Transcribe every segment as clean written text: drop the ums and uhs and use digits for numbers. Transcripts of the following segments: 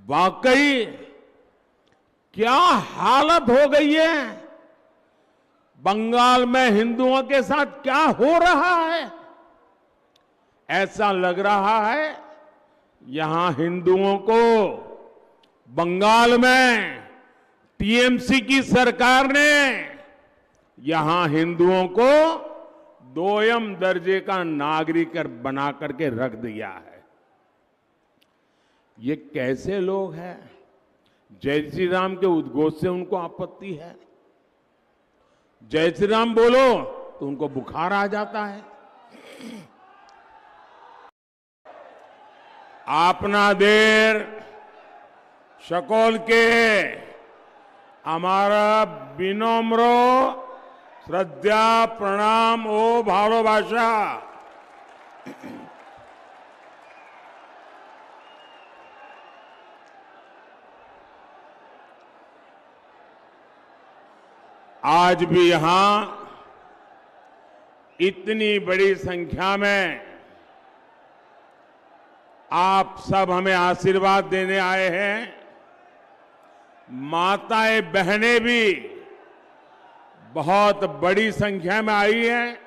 वाकई क्या हालत हो गई है। बंगाल में हिंदुओं के साथ क्या हो रहा है। ऐसा लग रहा है यहां हिंदुओं को बंगाल में टीएमसी की सरकार ने यहां हिंदुओं को दोयम दर्जे का नागरिक बना करके रख दिया है। ये कैसे लोग हैं। जय श्री राम के उद्घोष से उनको आपत्ति है। जय श्री राम बोलो तो उनको बुखार आ जाता है। अपना देर सकल के हमारा विनम्र श्रद्धा प्रणाम ओ भालोबासा। आज भी यहां इतनी बड़ी संख्या में आप सब हमें आशीर्वाद देने आए हैं। माताएं बहनें भी बहुत बड़ी संख्या में आई हैं।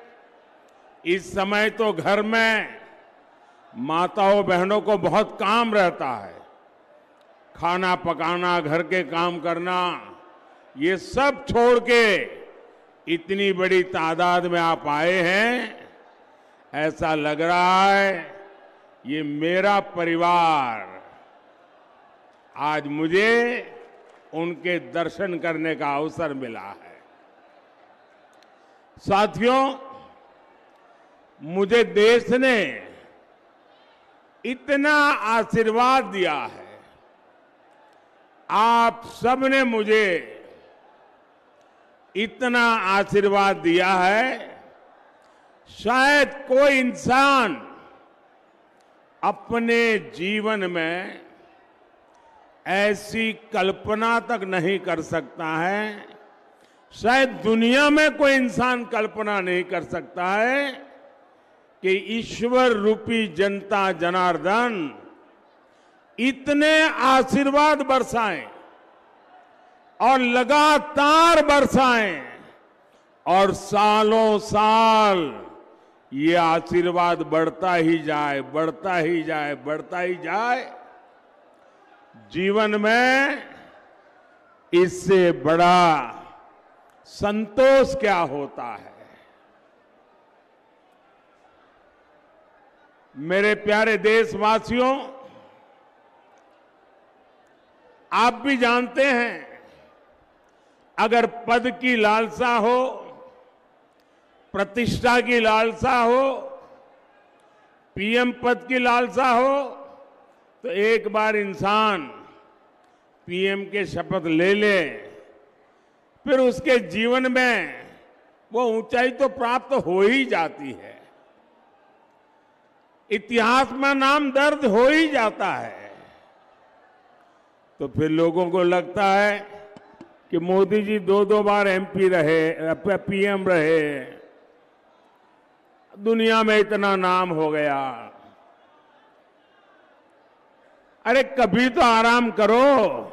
इस समय तो घर में माताओं बहनों को बहुत काम रहता है। खाना पकाना, घर के काम करना, ये सब छोड़ के इतनी बड़ी तादाद में आप आए हैं। ऐसा लग रहा है ये मेरा परिवार। आज मुझे उनके दर्शन करने का अवसर मिला है। साथियों, मुझे देश ने इतना आशीर्वाद दिया है। आप सबने मुझे इतना आशीर्वाद दिया है, शायद कोई इंसान अपने जीवन में ऐसी कल्पना तक नहीं कर सकता है। शायद दुनिया में कोई इंसान कल्पना नहीं कर सकता है कि ईश्वर रूपी जनता जनार्दन इतने आशीर्वाद बरसाएं और लगातार बरसाएं और सालों साल ये आशीर्वाद बढ़ता ही जाए, बढ़ता ही जाए, बढ़ता ही जाए। जीवन में इससे बड़ा संतोष क्या होता है। मेरे प्यारे देशवासियों, आप भी जानते हैं, अगर पद की लालसा हो, प्रतिष्ठा की लालसा हो, पीएम पद की लालसा हो, तो एक बार इंसान पीएम के शपथ ले ले, फिर उसके जीवन में वो ऊंचाई तो प्राप्त हो ही जाती है। इतिहास में नाम दर्ज हो ही जाता है। तो फिर लोगों को लगता है कि मोदी जी दो बार एमपी रहे, पीएम रहे, दुनिया में इतना नाम हो गया। अरे कभी तो आराम करो।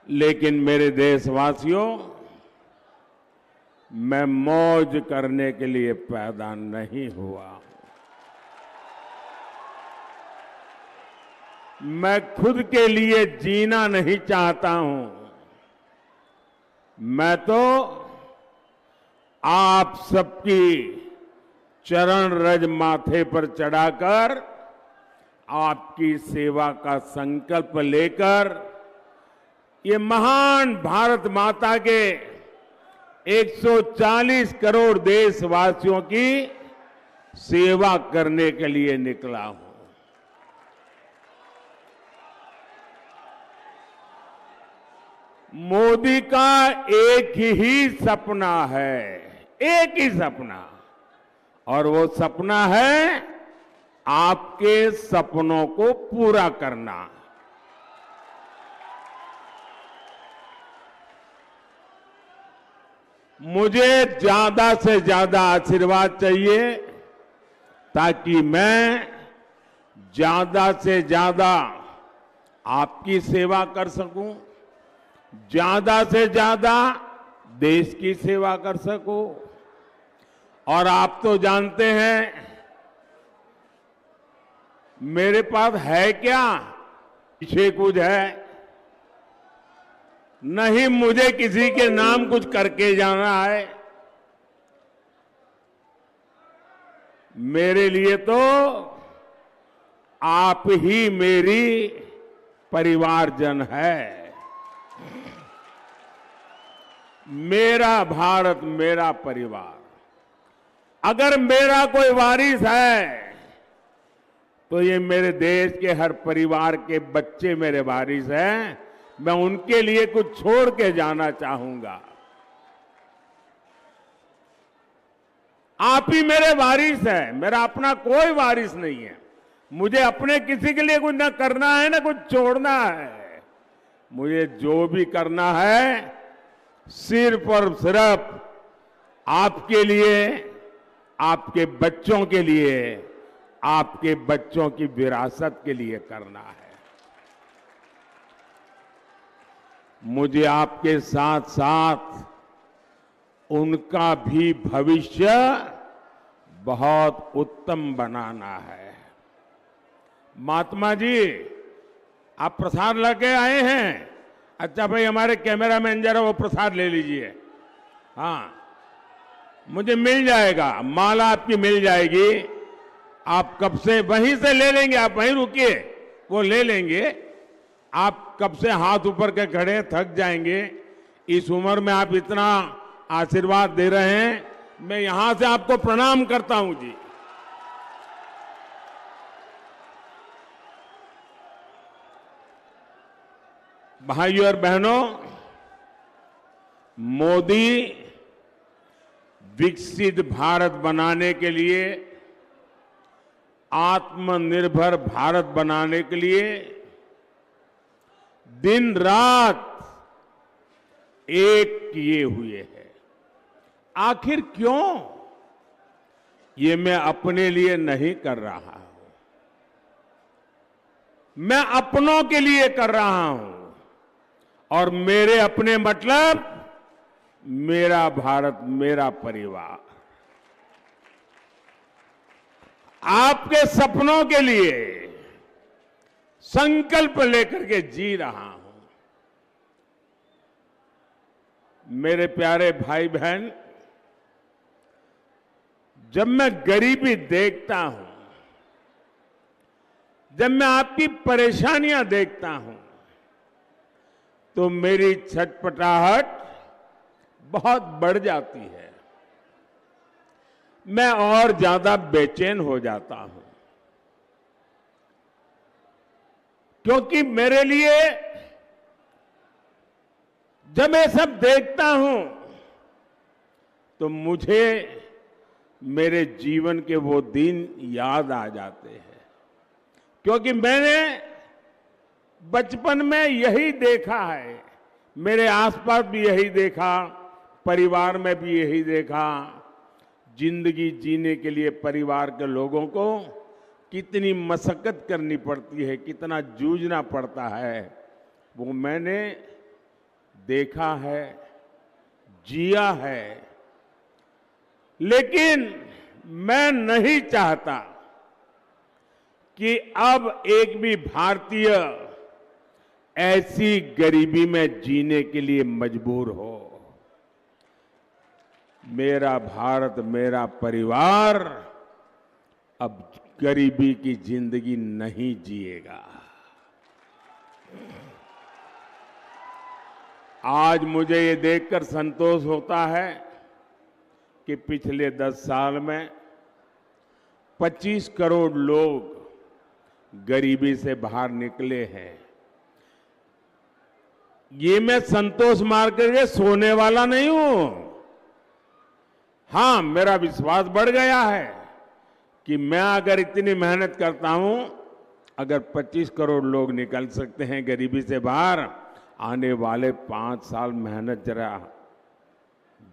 लेकिन मेरे देशवासियों, मैं मौज करने के लिए पैदा नहीं हुआ। मैं खुद के लिए जीना नहीं चाहता हूं। मैं तो आप सबकी चरण रज माथे पर चढ़ाकर आपकी सेवा का संकल्प लेकर ये महान भारत माता के 140 करोड़ देशवासियों की सेवा करने के लिए निकला हूं। मोदी का एक ही सपना है, एक ही सपना, और वो सपना है आपके सपनों को पूरा करना। मुझे ज्यादा से ज्यादा आशीर्वाद चाहिए ताकि मैं ज्यादा से ज्यादा आपकी सेवा कर सकूं, ज्यादा से ज्यादा देश की सेवा कर सकूं। और आप तो जानते हैं मेरे पास है क्या, पीछे कुछ है नहीं, मुझे किसी के नाम कुछ करके जाना है। मेरे लिए तो आप ही मेरी परिवारजन है। मेरा भारत मेरा परिवार। अगर मेरा कोई वारिस है तो ये मेरे देश के हर परिवार के बच्चे मेरे वारिस हैं। मैं उनके लिए कुछ छोड़ के जाना चाहूंगा। आप ही मेरे वारिस हैं, मेरा अपना कोई वारिस नहीं है। मुझे अपने किसी के लिए कुछ ना करना है ना कुछ छोड़ना है। मुझे जो भी करना है सिर्फ और सिर्फ आपके लिए, आपके बच्चों के लिए, आपके बच्चों की विरासत के लिए करना है। मुझे आपके साथ साथ उनका भी भविष्य बहुत उत्तम बनाना है। महात्मा जी, आप प्रसाद लेके आए हैं? अच्छा भाई, हमारे कैमरामैन जरा वो प्रसाद ले लीजिए। हाँ, मुझे मिल जाएगा, माला आपकी मिल जाएगी। आप कब से वहीं से ले लेंगे, आप वहीं रुकिए, वो ले लेंगे। आप कब से हाथ ऊपर के खड़े, थक जाएंगे। इस उम्र में आप इतना आशीर्वाद दे रहे हैं, मैं यहां से आपको प्रणाम करता हूं जी। भाइयों और बहनों, मोदी विकसित भारत बनाने के लिए, आत्मनिर्भर भारत बनाने के लिए दिन रात एक किए हुए हैं। आखिर क्यों? ये मैं अपने लिए नहीं कर रहा हूं, मैं अपनों के लिए कर रहा हूं। और मेरे अपने मतलब मेरा भारत मेरा परिवार। आपके सपनों के लिए संकल्प लेकर के जी रहा हूं। मेरे प्यारे भाई बहन, जब मैं गरीबी देखता हूं, जब मैं आपकी परेशानियां देखता हूं, तो मेरी छटपटाहट बहुत बढ़ जाती है। मैं और ज्यादा बेचैन हो जाता हूं, क्योंकि मेरे लिए जब मैं सब देखता हूं तो मुझे मेरे जीवन के वो दिन याद आ जाते हैं। क्योंकि मैंने बचपन में यही देखा है, मेरे आसपास भी यही देखा, परिवार में भी यही देखा। जिंदगी जीने के लिए परिवार के लोगों को कितनी मशक्कत करनी पड़ती है, कितना जूझना पड़ता है, वो मैंने देखा है, जिया है। लेकिन मैं नहीं चाहता कि अब एक भी भारतीय ऐसी गरीबी में जीने के लिए मजबूर हो। मेरा भारत मेरा परिवार अब गरीबी की जिंदगी नहीं जिएगा। आज मुझे ये देखकर संतोष होता है कि पिछले 10 साल में 25 करोड़ लोग गरीबी से बाहर निकले हैं। ये मैं संतोष मार करके सोने वाला नहीं हूं। हां, मेरा विश्वास बढ़ गया है कि मैं अगर इतनी मेहनत करता हूं, अगर 25 करोड़ लोग निकल सकते हैं गरीबी से बाहर, आने वाले 5 साल मेहनत जरा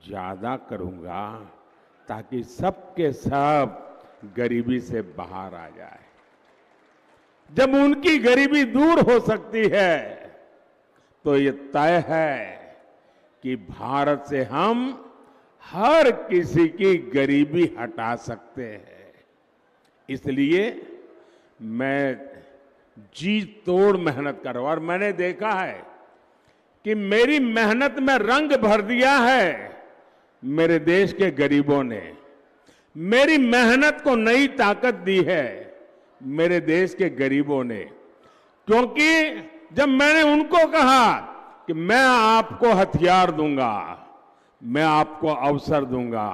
ज्यादा करूंगा ताकि सबके सब गरीबी से बाहर आ जाए। जब उनकी गरीबी दूर हो सकती है तो ये तय है कि भारत से हम हर किसी की गरीबी हटा सकते हैं। इसलिए मैं जी तोड़ मेहनत कर रहा हूं और मैंने देखा है कि मेरी मेहनत में रंग भर दिया है मेरे देश के गरीबों ने। मेरी मेहनत को नई ताकत दी है मेरे देश के गरीबों ने, क्योंकि जब मैंने उनको कहा कि मैं आपको हथियार दूंगा, मैं आपको अवसर दूंगा,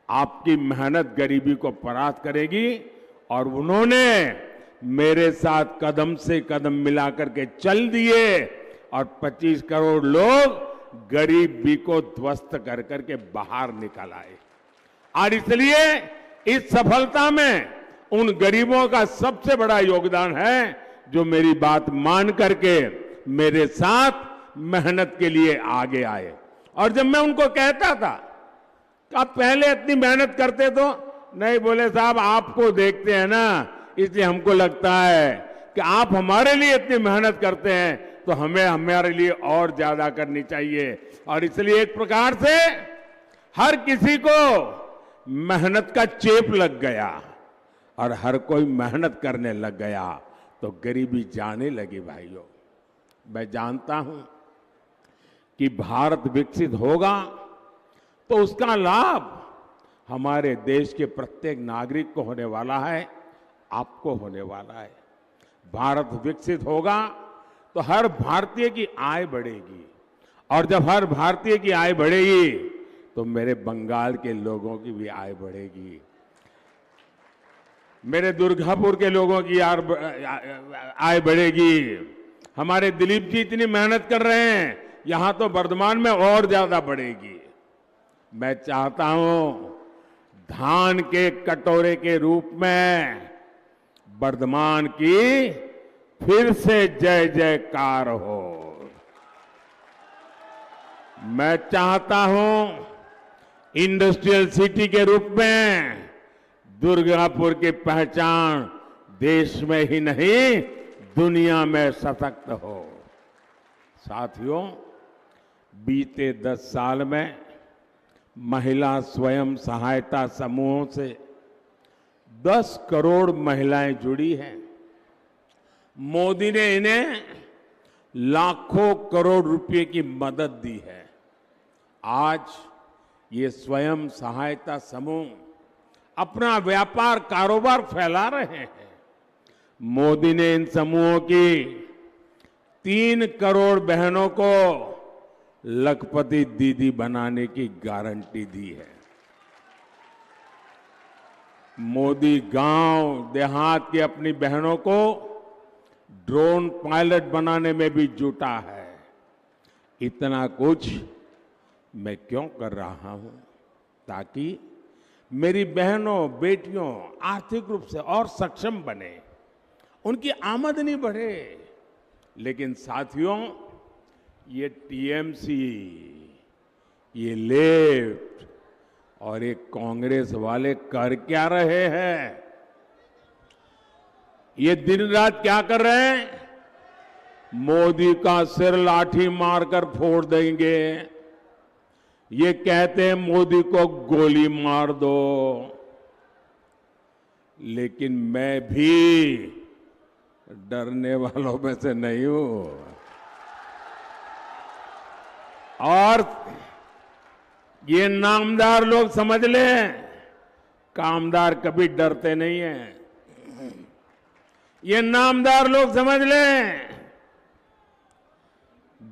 आपकी मेहनत गरीबी को परास्त करेगी, और उन्होंने मेरे साथ कदम से कदम मिलाकर के चल दिए और 25 करोड़ लोग गरीबी को ध्वस्त कर करके बाहर निकल आए। और इसलिए इस सफलता में उन गरीबों का सबसे बड़ा योगदान है जो मेरी बात मान करके मेरे साथ मेहनत के लिए आगे आए। और जब मैं उनको कहता था कि आप पहले इतनी मेहनत करते तो नहीं, बोले साहब आपको देखते हैं ना, इसलिए हमको लगता है कि आप हमारे लिए इतनी मेहनत करते हैं तो हमें हमारे लिए और ज्यादा करनी चाहिए। और इसलिए एक प्रकार से हर किसी को मेहनत का चेप लग गया और हर कोई मेहनत करने लग गया तो गरीबी जाने लगी। भाइयों, मैं जानता हूं कि भारत विकसित होगा तो उसका लाभ हमारे देश के प्रत्येक नागरिक को होने वाला है, आपको होने वाला है। भारत विकसित होगा तो हर भारतीय की आय बढ़ेगी, और जब हर भारतीय की आय बढ़ेगी तो मेरे बंगाल के लोगों की भी आय बढ़ेगी, मेरे दुर्गापुर के लोगों की आय बढ़ेगी। हमारे दिलीप जी इतनी मेहनत कर रहे हैं, यहां तो वर्धमान में और ज्यादा बढ़ेगी। मैं चाहता हूं धान के कटोरे के रूप में वर्धमान की फिर से जय जयकार हो। मैं चाहता हूं इंडस्ट्रियल सिटी के रूप में दुर्गापुर की पहचान देश में ही नहीं दुनिया में सशक्त हो। साथियों, बीते 10 साल में महिला स्वयं सहायता समूहों से 10 करोड़ महिलाएं जुड़ी हैं। मोदी ने इन्हें लाखों करोड़ रुपए की मदद दी है। आज ये स्वयं सहायता समूह अपना व्यापार कारोबार फैला रहे हैं। मोदी ने इन समूहों की 3 करोड़ बहनों को लखपति दीदी बनाने की गारंटी दी है। मोदी गांव देहात की अपनी बहनों को ड्रोन पायलट बनाने में भी जुटा है। इतना कुछ मैं क्यों कर रहा हूं? ताकि मेरी बहनों बेटियों आर्थिक रूप से और सक्षम बने, उनकी आमदनी बढ़े। लेकिन साथियों, ये टीएमसी, ये लेफ्ट और ये कांग्रेस वाले कर क्या रहे हैं? ये दिन रात क्या कर रहे हैं? मोदी का सिर लाठी मारकर फोड़ देंगे। ये कहते हैं मोदी को गोली मार दो। लेकिन मैं भी डरने वालों में से नहीं हूं। और ये नामदार लोग समझ लें, कामदार कभी डरते नहीं हैं। ये नामदार लोग समझ लें,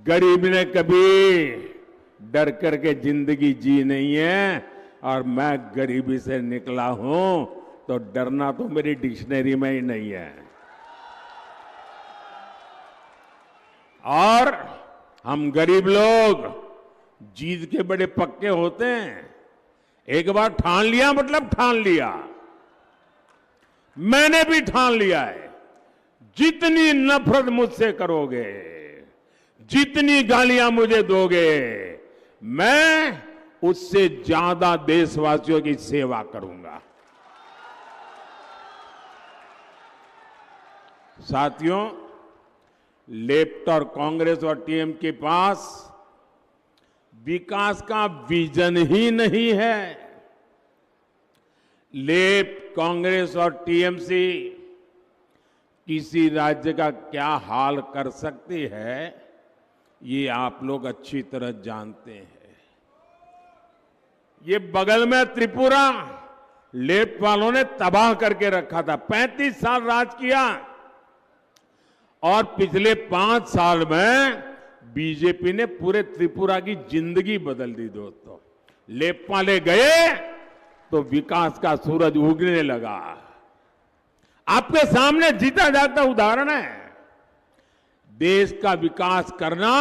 गरीब ने कभी डर करके जिंदगी जी नहीं है। और मैं गरीबी से निकला हूं तो डरना तो मेरी डिक्शनरी में ही नहीं है। और हम गरीब लोग जीत के बड़े पक्के होते हैं। एक बार ठान लिया मतलब ठान लिया। मैंने भी ठान लिया है, जितनी नफरत मुझसे करोगे, जितनी गालियां मुझे दोगे, मैं उससे ज्यादा देशवासियों की सेवा करूंगा। साथियों, लेफ्ट और कांग्रेस और टीएम के पास विकास का विजन ही नहीं है। लेफ्ट, कांग्रेस और टीएमसी किसी राज्य का क्या हाल कर सकती है, ये आप लोग अच्छी तरह जानते हैं। ये बगल में त्रिपुरा लेफ्ट वालों ने तबाह करके रखा था। 35 साल राज किया और पिछले 5 साल में बीजेपी ने पूरे त्रिपुरा की जिंदगी बदल दी। दोस्तों, लेफ्ट वाले गए तो विकास का सूरज उगने लगा। आपके सामने जीता जागता उदाहरण है। देश का विकास करना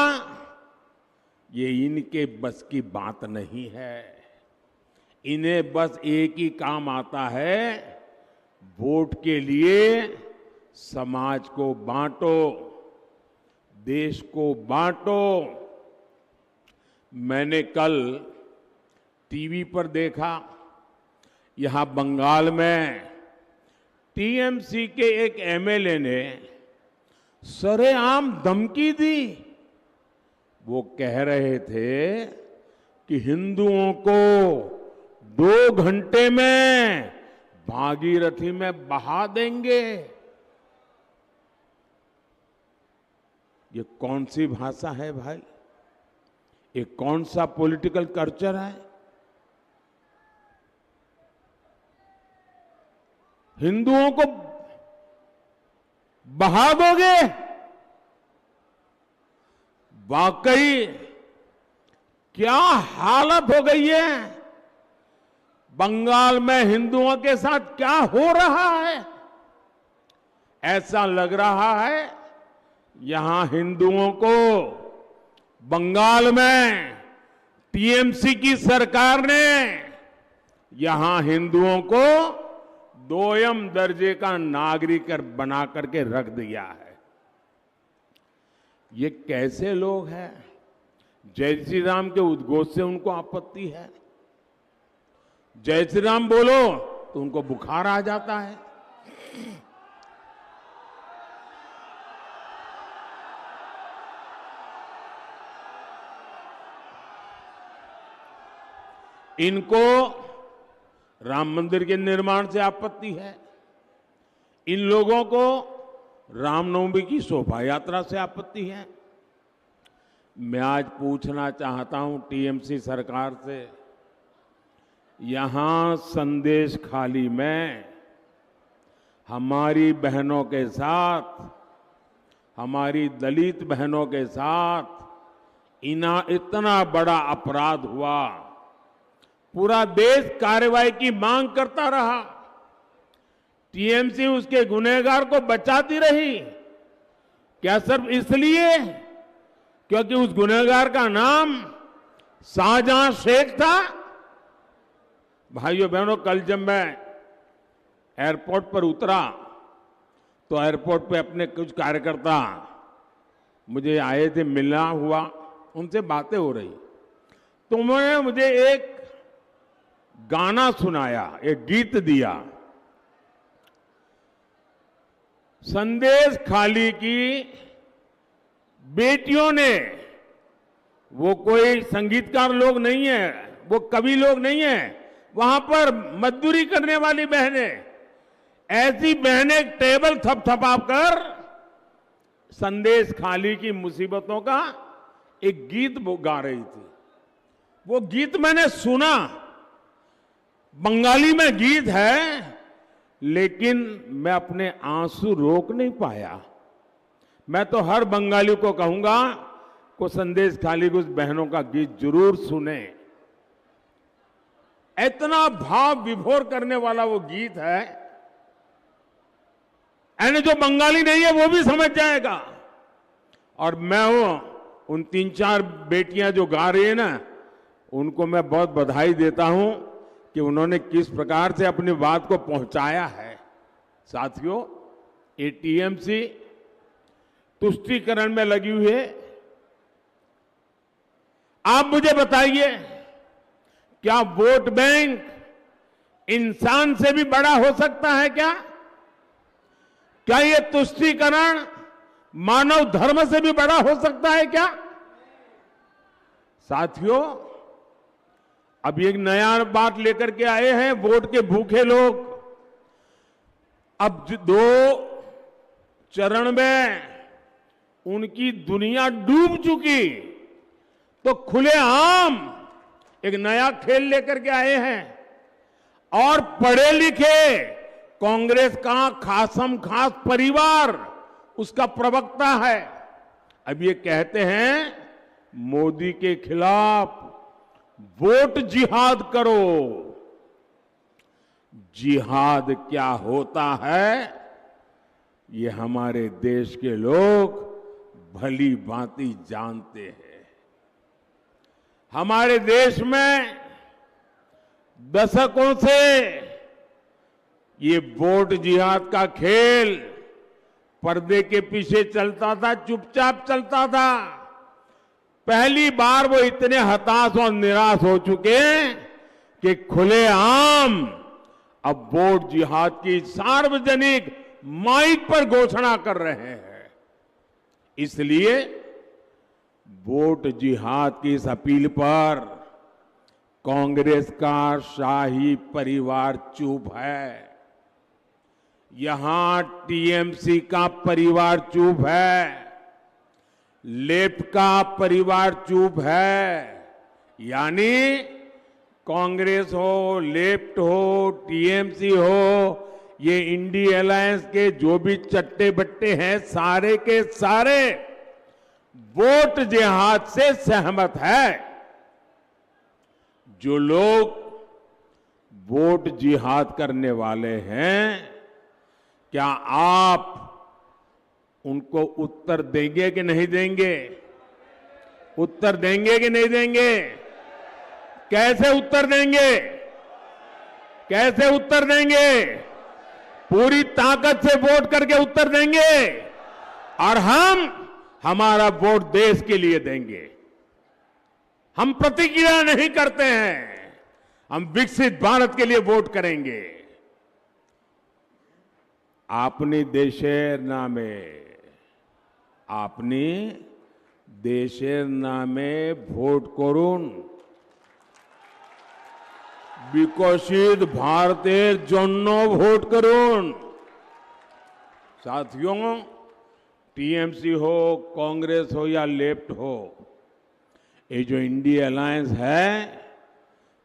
ये इनके बस की बात नहीं है। इन्हें बस एक ही काम आता है, वोट के लिए समाज को बांटो, देश को बांटो। मैंने कल टीवी पर देखा, यहां बंगाल में टीएमसी के एक एमएलए ने सरेआम धमकी दी। वो कह रहे थे कि हिंदुओं को 2 घंटे में भागीरथी में बहा देंगे। ये कौन सी भाषा है भाई? ये कौन सा पॉलिटिकल कल्चर है? हिंदुओं को बहा दोगे? वाकई क्या हालत हो गई है? बंगाल में हिंदुओं के साथ क्या हो रहा है? ऐसा लग रहा है यहां हिंदुओं को बंगाल में टीएमसी की सरकार ने यहां हिंदुओं को 2ym दर्जे का नागरिक बना करके रख दिया है। ये कैसे लोग हैं? जय श्री राम के उद्घोष से उनको आपत्ति है। जय श्री राम बोलो तो उनको बुखार आ जाता है। इनको राम मंदिर के निर्माण से आपत्ति है। इन लोगों को रामनवमी की शोभा यात्रा से आपत्ति है। मैं आज पूछना चाहता हूं टीएमसी सरकार से, यहां संदेश खाली में हमारी बहनों के साथ, हमारी दलित बहनों के साथ इतना बड़ा अपराध हुआ, पूरा देश कार्रवाई की मांग करता रहा। टीएमसी उसके गुनहगार को बचाती रही। क्या सिर्फ इसलिए क्योंकि उस गुनहगार का नाम शाहजहां शेख था? भाइयों बहनों, कल जब मैं एयरपोर्ट पर उतरा तो एयरपोर्ट पे अपने कुछ कार्यकर्ता मुझे आए थे, मिलना हुआ, उनसे बातें हो रही तो उन्होंने मुझे एक गाना सुनाया, एक गीत दिया। संदेश खाली की बेटियों ने, वो कोई संगीतकार लोग नहीं है, वो कवि लोग नहीं है, वहां पर मजदूरी करने वाली बहनें, ऐसी बहनें टेबल थपथपाकर संदेश खाली की मुसीबतों का एक गीत वो गा रही थी। वो गीत मैंने सुना, बंगाली में गीत है, लेकिन मैं अपने आंसू रोक नहीं पाया। मैं तो हर बंगाली को कहूंगा को संदेश खाली की उस बहनों का गीत जरूर सुने। इतना भाव विभोर करने वाला वो गीत है, यानी जो बंगाली नहीं है वो भी समझ जाएगा। और मैं उन 3-4 बेटियां जो गा रही है ना, उनको मैं बहुत बधाई देता हूं कि उन्होंने किस प्रकार से अपनी बात को पहुंचाया है। साथियों, ये टीएमसी तुष्टीकरण में लगी हुई है। आप मुझे बताइए, क्या वोट बैंक इंसान से भी बड़ा हो सकता है क्या? क्या ये तुष्टीकरण मानव धर्म से भी बड़ा हो सकता है क्या? साथियों, अब एक नया बात लेकर के आए हैं वोट के भूखे लोग। अब 2 चरण में उनकी दुनिया डूब चुकी, तो खुलेआम एक नया खेल लेकर के आए हैं। और पढ़े लिखे कांग्रेस का खासम खास परिवार उसका प्रवक्ता है। अब ये कहते हैं मोदी के खिलाफ वोट जिहाद करो। जिहाद क्या होता है ये हमारे देश के लोग भली भांति जानते हैं। हमारे देश में दशकों से ये वोट जिहाद का खेल पर्दे के पीछे चलता था, चुपचाप चलता था। पहली बार वो इतने हताश और निराश हो चुके कि खुलेआम अब वोट जिहाद की सार्वजनिक माइक पर घोषणा कर रहे हैं। इसलिए वोट जिहाद की इस अपील पर कांग्रेस का शाही परिवार चुप है। यहां टीएमसी का परिवार चुप है, लेफ्ट का परिवार चुप है। यानी कांग्रेस हो, लेफ्ट हो, टीएमसी हो, ये इंडी अलायंस के जो भी चट्टे बट्टे हैं सारे के सारे वोट जिहाद से सहमत है। जो लोग वोट जिहाद करने वाले हैं, क्या आप उनको उत्तर देंगे कि नहीं देंगे? उत्तर देंगे कि नहीं देंगे? कैसे उत्तर देंगे? कैसे उत्तर देंगे? पूरी ताकत से वोट करके उत्तर देंगे और हम हमारा वोट देश के लिए देंगे। हम प्रतिक्रिया नहीं करते हैं, हम विकसित भारत के लिए वोट करेंगे। আপনি দেশের নামে আপনি দেশের নামে ভোট করুন, বিকশিত ভারতের জন্য ভোট করুন। साथियों, टीएमसी हो, कांग्रेस हो या लेफ्ट हो, ये जो इंडिया अलायंस है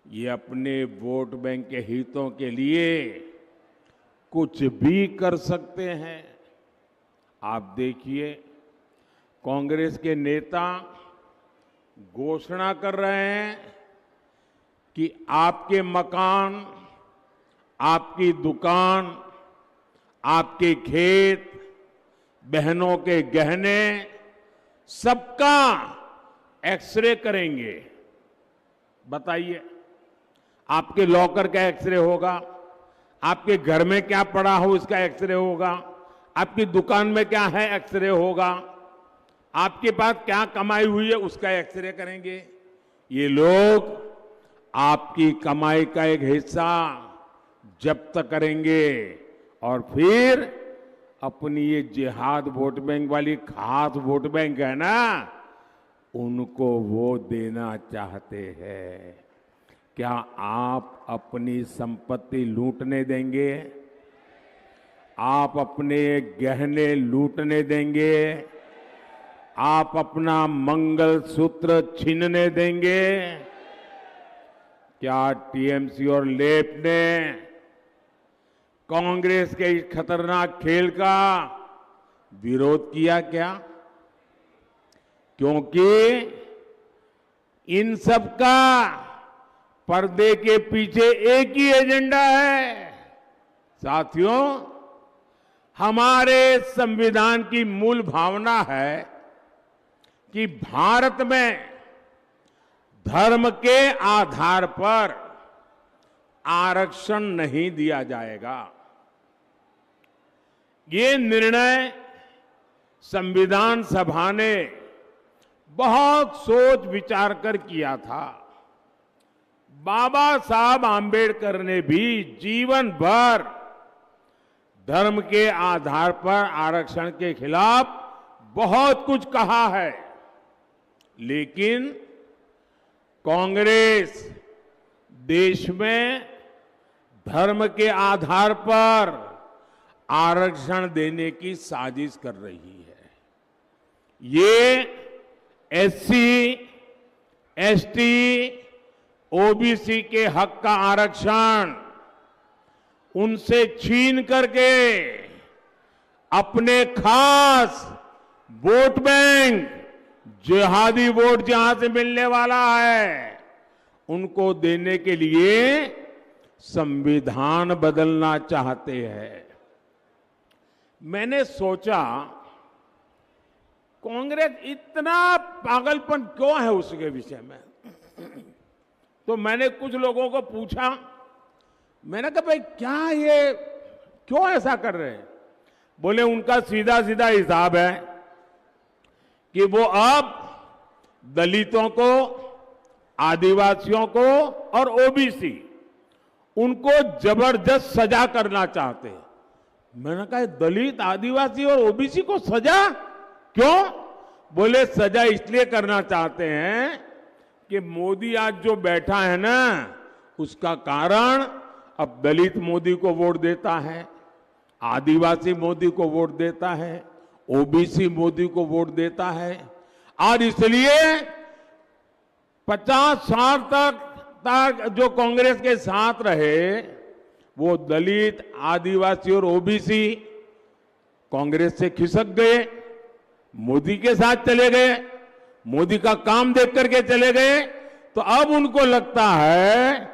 ये अपने वोट बैंक के हितों के लिए कुछ भी कर सकते हैं। आप देखिए, कांग्रेस के नेता घोषणा कर रहे हैं कि आपके मकान, आपकी दुकान, आपके खेत, बहनों के गहने सबका एक्सरे करेंगे। बताइए, आपके लॉकर का एक्सरे होगा, आपके घर में क्या पड़ा हो इसका एक्सरे होगा, आपकी दुकान में क्या है एक्सरे होगा, आपके पास क्या कमाई हुई है उसका एक्सरे करेंगे। ये लोग आपकी कमाई का एक हिस्सा जब्त करेंगे और फिर अपनी ये जिहाद वोट बैंक वाली खास वोट बैंक है ना, उनको वो देना चाहते हैं। क्या आप अपनी संपत्ति लूटने देंगे? आप अपने गहने लूटने देंगे? आप अपना मंगलसूत्र छीनने देंगे? क्या टीएमसी और लेफ्ट ने कांग्रेस के इस खतरनाक खेल का विरोध किया क्या? क्योंकि इन सब का पर्दे के पीछे एक ही एजेंडा है। साथियों, हमारे संविधान की मूल भावना है कि भारत में धर्म के आधार पर आरक्षण नहीं दिया जाएगा। ये निर्णय संविधान सभा ने बहुत सोच विचार कर किया था। बाबा साहब आंबेडकर ने भी जीवन भर धर्म के आधार पर आरक्षण के खिलाफ बहुत कुछ कहा है, लेकिन कांग्रेस देश में धर्म के आधार पर आरक्षण देने की साजिश कर रही है। ये एससी, एसटी, ओबीसी के हक का आरक्षण उनसे छीन करके अपने खास वोट बैंक, जिहादी वोट जहां से मिलने वाला है, उनको देने के लिए संविधान बदलना चाहते हैं। मैंने सोचा कांग्रेस इतना पागलपन क्यों है उसके विषय में। तो मैंने कुछ लोगों को पूछा, मैंने कहा भाई क्या ये क्यों ऐसा कर रहे हैं। बोले उनका सीधा सीधा हिसाब है कि वो अब दलितों को, आदिवासियों को और ओबीसी उनको जबरदस्त सजा करना चाहते हैं। मैंने कहा दलित, आदिवासी और ओबीसी को सजा क्यों? बोले सजा इसलिए करना चाहते हैं कि मोदी आज जो बैठा है ना, उसका कारण अब दलित मोदी को वोट देता है, आदिवासी मोदी को वोट देता है, ओबीसी मोदी को वोट देता है, और इसलिए 50 साल तक जो कांग्रेस के साथ रहे वो दलित, आदिवासी और ओबीसी कांग्रेस से खिसक गए, मोदी के साथ चले गए, मोदी का काम देख करके चले गए। तो अब उनको लगता है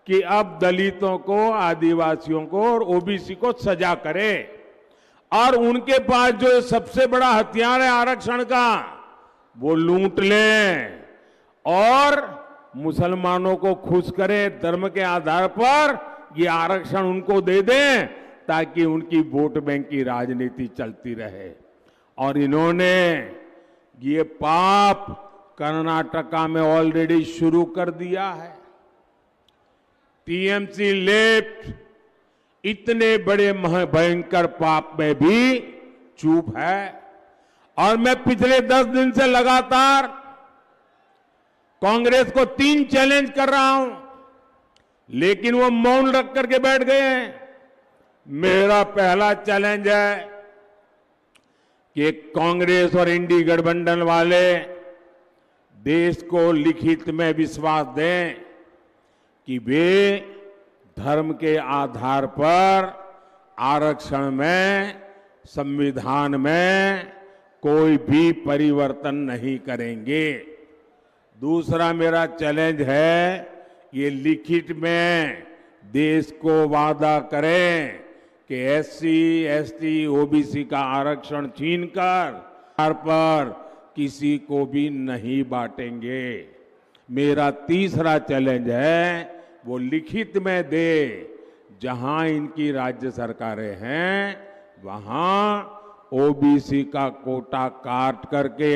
कि अब दलितों को, आदिवासियों को और ओबीसी को सजा करे, और उनके पास जो सबसे बड़ा हथियार है आरक्षण का, वो लूट लें और मुसलमानों को खुश करें, धर्म के आधार पर ये आरक्षण उनको दे दें ताकि उनकी वोट बैंक की राजनीति चलती रहे। और इन्होंने ये पाप कर्नाटका में ऑलरेडी शुरू कर दिया है। टीएमसी लेफ्ट इतने बड़े भयंकर पाप में भी चुप है, और मैं पिछले 10 दिन से लगातार कांग्रेस को 3 चैलेंज कर रहा हूं, लेकिन वो मौन रख करके बैठ गए हैं। मेरा पहला चैलेंज है कि कांग्रेस और इंडी गठबंधन वाले देश को लिखित में विश्वास दें कि वे धर्म के आधार पर आरक्षण में, संविधान में कोई भी परिवर्तन नहीं करेंगे। दूसरा मेरा चैलेंज है ये लिखित में देश को वादा करें कि एससी, एसटी, ओबीसी का आरक्षण छीनकर आधार पर किसी को भी नहीं बांटेंगे। मेरा तीसरा चैलेंज है वो लिखित में दे, जहां इनकी राज्य सरकारें हैं वहां ओबीसी का कोटा काट करके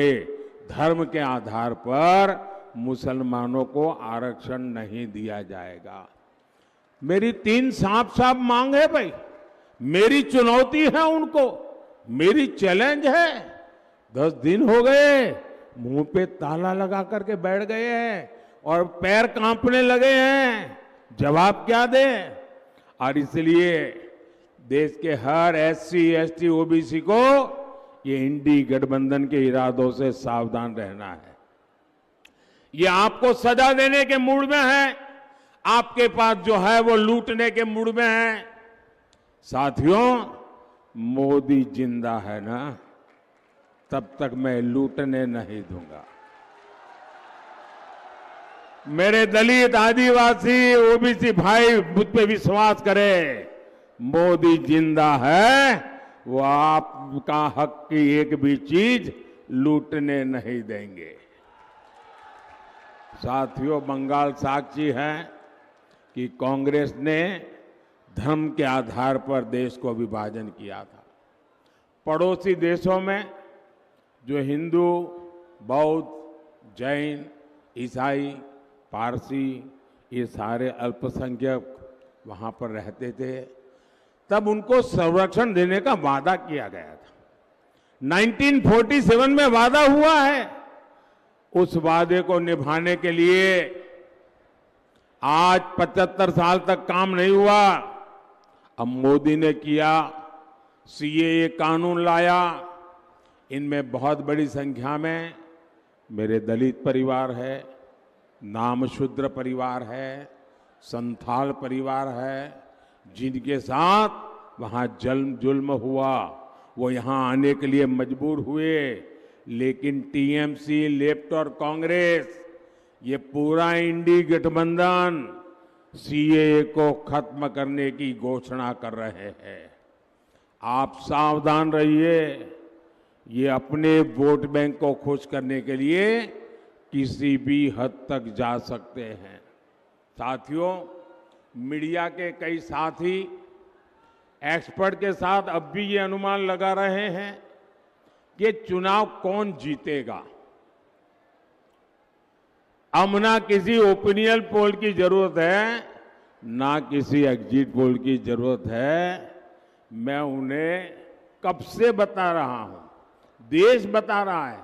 धर्म के आधार पर मुसलमानों को आरक्षण नहीं दिया जाएगा। मेरी 3 साफ साफ मांग है भाई, मेरी चुनौती है उनको, मेरी चैलेंज है। 10 दिन हो गए मुंह पे ताला लगा करके बैठ गए हैं और पैर कांपने लगे हैं, जवाब क्या दें? और इसलिए देश के हर एससी, एसटी, ओबीसी को ये इंडी गठबंधन के इरादों से सावधान रहना है। ये आपको सजा देने के मूड में है, आपके पास जो है वो लूटने के मूड में है। साथियों, मोदी जिंदा है ना, तब तक मैं लूटने नहीं दूंगा। मेरे दलित, आदिवासी, ओबीसी भाई मुझ पे विश्वास करें, मोदी जिंदा है, वो आपका हक की एक भी चीज लूटने नहीं देंगे। साथियों, बंगाल साक्षी है कि कांग्रेस ने धर्म के आधार पर देश को विभाजन किया था। पड़ोसी देशों में जो हिंदू, बौद्ध, जैन, ईसाई, पारसी, ये सारे अल्पसंख्यक वहां पर रहते थे, तब उनको संरक्षण देने का वादा किया गया था। 1947 में वादा हुआ है। उस वादे को निभाने के लिए आज 75 साल तक काम नहीं हुआ। अब मोदी ने किया, सीएए कानून लाया। इनमें बहुत बड़ी संख्या में मेरे दलित परिवार है, नामशूद्र परिवार है, संथाल परिवार है, जिनके साथ वहां जुल्म हुआ, वो यहां आने के लिए मजबूर हुए। लेकिन टीएमसी, लेफ्ट और कांग्रेस, ये पूरा इंडी गठबंधन सीएए को खत्म करने की घोषणा कर रहे हैं। आप सावधान रहिए, ये अपने वोट बैंक को खुश करने के लिए किसी भी हद तक जा सकते हैं। साथियों, मीडिया के कई साथी एक्सपर्ट के साथ अब भी ये अनुमान लगा रहे हैं कि चुनाव कौन जीतेगा। अब ना किसी ओपिनियन पोल की जरूरत है, ना किसी एग्जिट पोल की जरूरत है। मैं उन्हें कब से बता रहा हूं, देश बता रहा है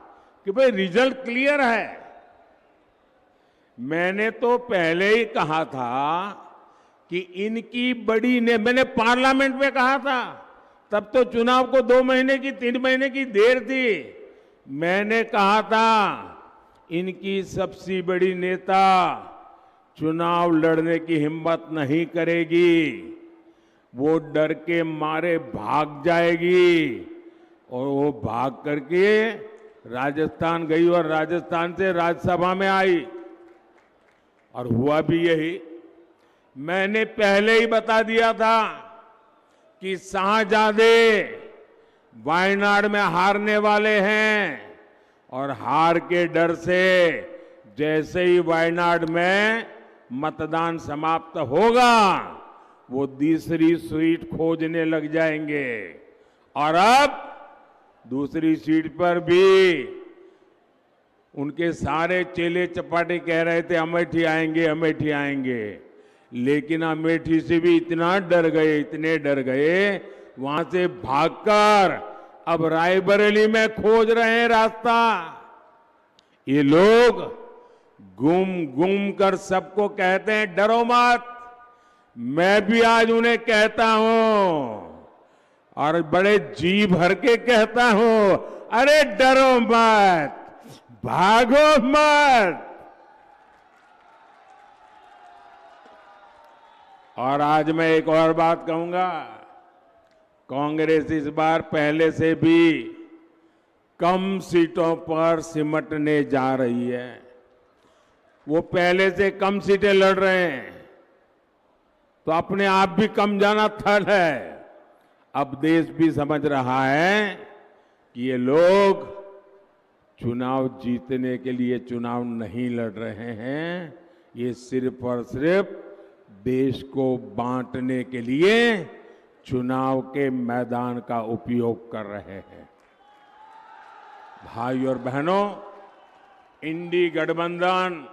कि भाई रिजल्ट क्लियर है। मैंने तो पहले ही कहा था कि इनकी बड़ी ने, मैंने पार्लियामेंट में कहा था, तब तो चुनाव को 2 महीने की 3 महीने की देर थी। मैंने कहा था इनकी सबसे बड़ी नेता चुनाव लड़ने की हिम्मत नहीं करेगी, वो डर के मारे भाग जाएगी। और वो भाग करके राजस्थान गई और राजस्थान से राज्यसभा में आई, और हुआ भी यही। मैंने पहले ही बता दिया था कि शाहजादे वायनाड में हारने वाले हैं, और हार के डर से जैसे ही वायनाड में मतदान समाप्त होगा, वो दूसरी सीट खोजने लग जाएंगे। और अब दूसरी सीट पर भी उनके सारे चेले चपाटे कह रहे थे अमेठी आएंगे, अमेठी आएंगे। लेकिन अमेठी से भी इतना डर गए, इतने डर गए, वहां से भागकर अब रायबरेली में खोज रहे हैं रास्ता। ये लोग घूम घूम कर सबको कहते हैं डरो मत। मैं भी आज उन्हें कहता हूं, और बड़े जी भर के कहता हूं, अरे डरो मत, भागो मत। और आज मैं एक और बात कहूंगा, कांग्रेस इस बार पहले से भी कम सीटों पर सिमटने जा रही है। वो पहले से कम सीटें लड़ रहे हैं, तो अपने आप भी कम जाना थल है। अब देश भी समझ रहा है कि ये लोग चुनाव जीतने के लिए चुनाव नहीं लड़ रहे हैं, ये सिर्फ और सिर्फ देश को बांटने के लिए चुनाव के मैदान का उपयोग कर रहे हैं। भाई और बहनों, इंडी गठबंधन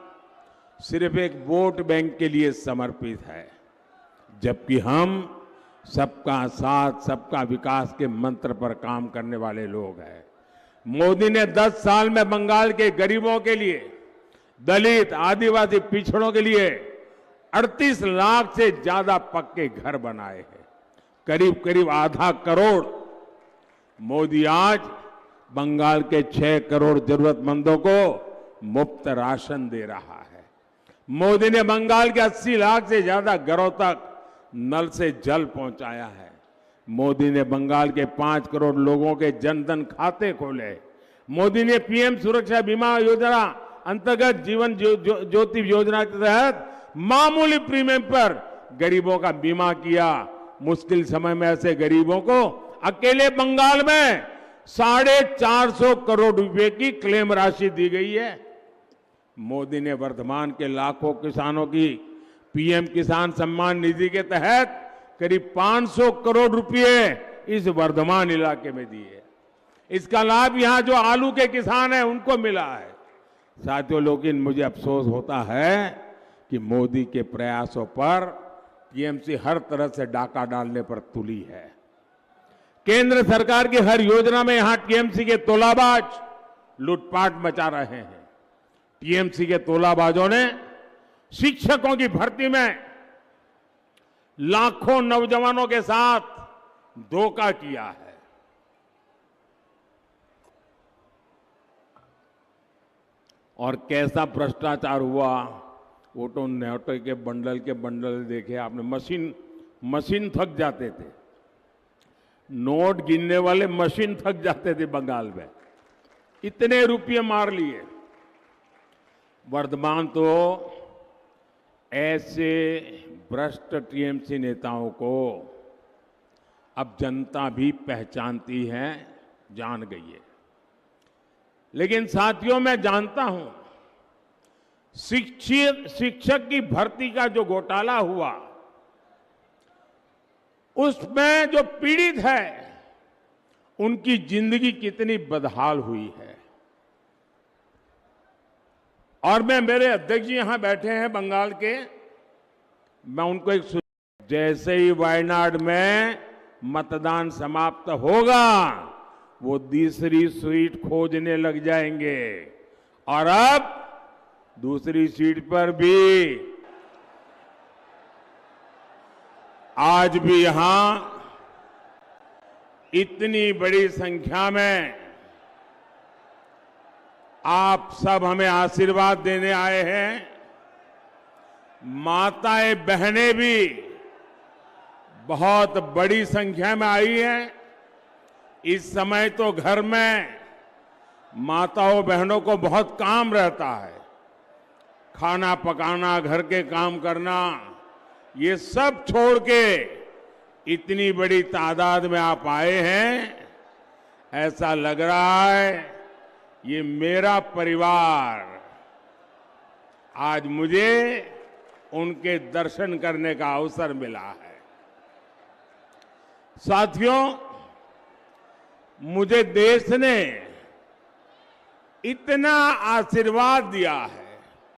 सिर्फ एक वोट बैंक के लिए समर्पित है, जबकि हम सबका साथ, सबका विकास के मंत्र पर काम करने वाले लोग हैं। मोदी ने 10 साल में बंगाल के गरीबों के लिए, दलित, आदिवासी पिछड़ों के लिए 38 लाख से ज्यादा पक्के घर बनाए हैं, करीब करीब आधा करोड़। मोदी आज बंगाल के 6 करोड़ जरूरतमंदों को मुफ्त राशन दे रहा है। मोदी ने बंगाल के 80 लाख से ज्यादा घरों तक नल से जल पहुंचाया है। मोदी ने बंगाल के 5 करोड़ लोगों के जनधन खाते खोले। मोदी ने पीएम सुरक्षा बीमा योजना अंतर्गत जीवन ज्योति योजना के तहत मामूली प्रीमियम पर गरीबों का बीमा किया। मुश्किल समय में ऐसे गरीबों को अकेले बंगाल में 450 करोड़ रुपए की क्लेम राशि दी गई है। मोदी ने वर्धमान के लाखों किसानों की पीएम किसान सम्मान निधि के तहत करीब 500 करोड़ रुपए इस वर्धमान इलाके में दिए। इसका लाभ यहां जो आलू के किसान हैं उनको मिला है। साथियों, लेकिन मुझे अफसोस होता है कि मोदी के प्रयासों पर टीएमसी हर तरह से डाका डालने पर तुली है। केंद्र सरकार की हर योजना में यहां टीएमसी के तोलाबाज लूटपाट मचा रहे हैं। टीएमसी के तोलाबाजों ने शिक्षकों की भर्ती में लाखों नौजवानों के साथ धोखा किया है। और कैसा भ्रष्टाचार हुआ, वो तो नोटों के बंडल देखे आपने। मशीन थक जाते थे, नोट गिनने वाले मशीन थक जाते थे बंगाल में, इतने रुपये मार लिए। वर्तमान तो ऐसे भ्रष्ट टीएमसी नेताओं को अब जनता भी पहचानती है, जान गई है। लेकिन साथियों, मैं जानता हूं शिक्षक की भर्ती का जो घोटाला हुआ, उसमें जो पीड़ित है उनकी जिंदगी कितनी बदहाल हुई है। और मेरे अध्यक्ष जी यहां बैठे हैं बंगाल के, मैं उनको एक जैसे ही वायनाड में मतदान समाप्त होगा वो दूसरी सीट खोजने लग जाएंगे। और अब दूसरी सीट पर भी आज भी यहां इतनी बड़ी संख्या में आप सब हमें आशीर्वाद देने आए हैं। माताएं बहनें भी बहुत बड़ी संख्या में आई हैं। इस समय तो घर में माताओं बहनों को बहुत काम रहता है, खाना पकाना, घर के काम करना, ये सब छोड़ के इतनी बड़ी तादाद में आप आए हैं। ऐसा लग रहा है ये मेरा परिवार। आज मुझे उनके दर्शन करने का अवसर मिला है। साथियों, मुझे देश ने इतना आशीर्वाद दिया है,